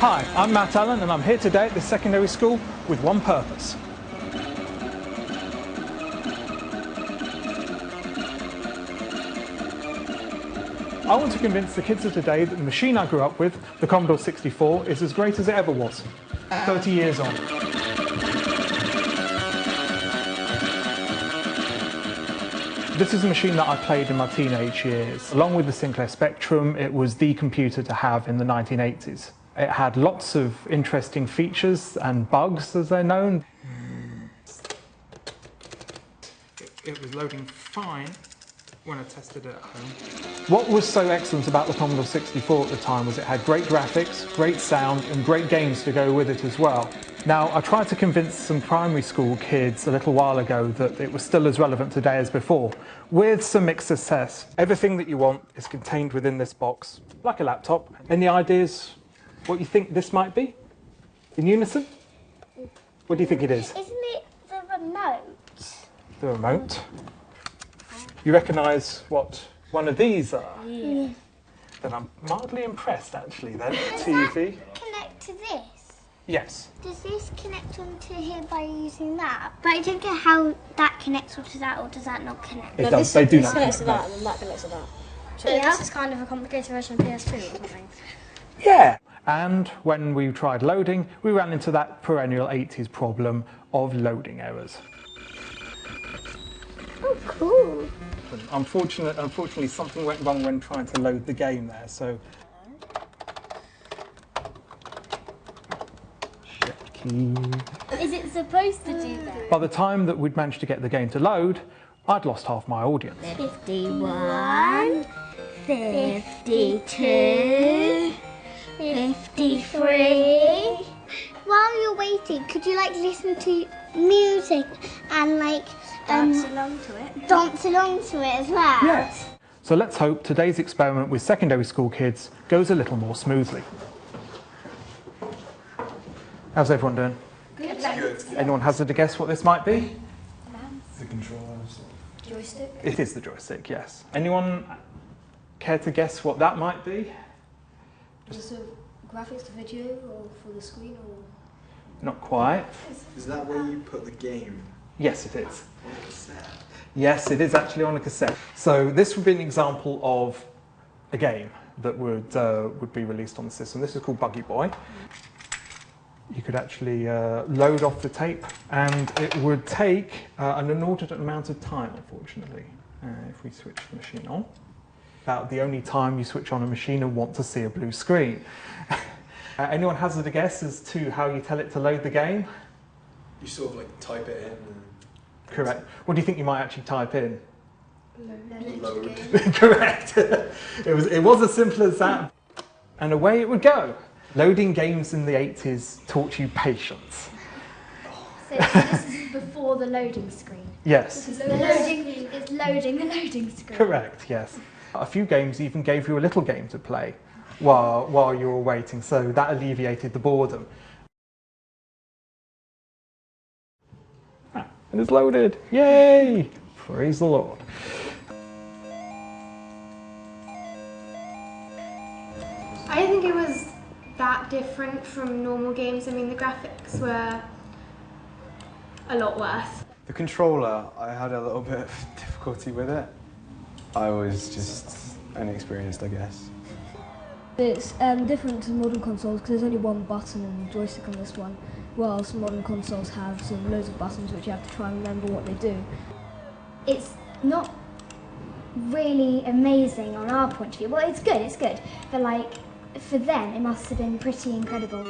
Hi, I'm Matt Allen and I'm here today at this secondary school with one purpose. I want to convince the kids of today that the machine I grew up with, the Commodore 64, is as great as it ever was, 30 years on. This is a machine that I played in my teenage years. Along with the Sinclair Spectrum, it was the computer to have in the 1980s. It had lots of interesting features and bugs, as they're known. It was loading fine when I tested it at home. What was so excellent about the Commodore 64 at the time was it had great graphics, great sound and great games to go with it as well. Now, I tried to convince some primary school kids a little while ago that it was still as relevant today as before, with some mixed success. Everything that you want is contained within this box, like a laptop. Any ideas what you think this might be? In unison? What do you think it is? Isn't it the remote? The remote? You recognise what one of these are? Yeah. Then I'm mildly impressed, actually, then. Does TV. that connect to this? Yes. Does this connect onto here by using that? But I don't get how that connects onto that, or does that not connect? It does. They do this not connects to connect. that, and then that connects to that. So Yeah. this is kind of a complicated version of PS2 or something. Yeah. And when we tried loading, we ran into that perennial 80s problem of loading errors. Oh, cool. Unfortunately, something went wrong when trying to load the game there, so... Shift key. Is it supposed to do that? By the time that we'd managed to get the game to load, I'd lost half my audience. 51, 52, 53. While you're waiting, could you listen to music and Dance along to it. dance along to it as well? Yes. So let's hope today's experiment with secondary school kids goes a little more smoothly. How's everyone doing? Good. Anyone hazard a guess what this might be? The controllers. Joystick. It is the joystick, yes. Anyone care to guess what that might be? Just graphics to video or for the screen or... Not quite. Is that where you put the game Yes, it is. on a cassette? Yes, it is actually on a cassette. So this would be an example of a game that would be released on the system. This is called Buggy Boy. You could actually load off the tape, and it would take an inordinate amount of time, unfortunately, if we switch the machine on. About the only time you switch on a machine and want to see a blue screen. Anyone hazard a guess as to how you tell it to load the game? You sort of type it in and... Correct. What do you think you might actually type in? Load. Correct. It was as simple as that. And away it would go. Loading games in the 80s taught you patience. So this is before the loading screen. Yes. The loading is loading the loading screen. Correct, yes. A few games even gave you a little game to play while you were waiting, so that alleviated the boredom. And it's loaded. Yay! Praise the Lord. I don't think it was that different from normal games. I mean, the graphics were a lot worse. The controller, I had a little bit of difficulty with it. I was just inexperienced, I guess. It's different to modern consoles because there's only one button and joystick on this one, whilst modern consoles have loads of buttons which you have to try and remember what they do. It's not really amazing on our point of view. Well, it's good, but for them it must have been pretty incredible.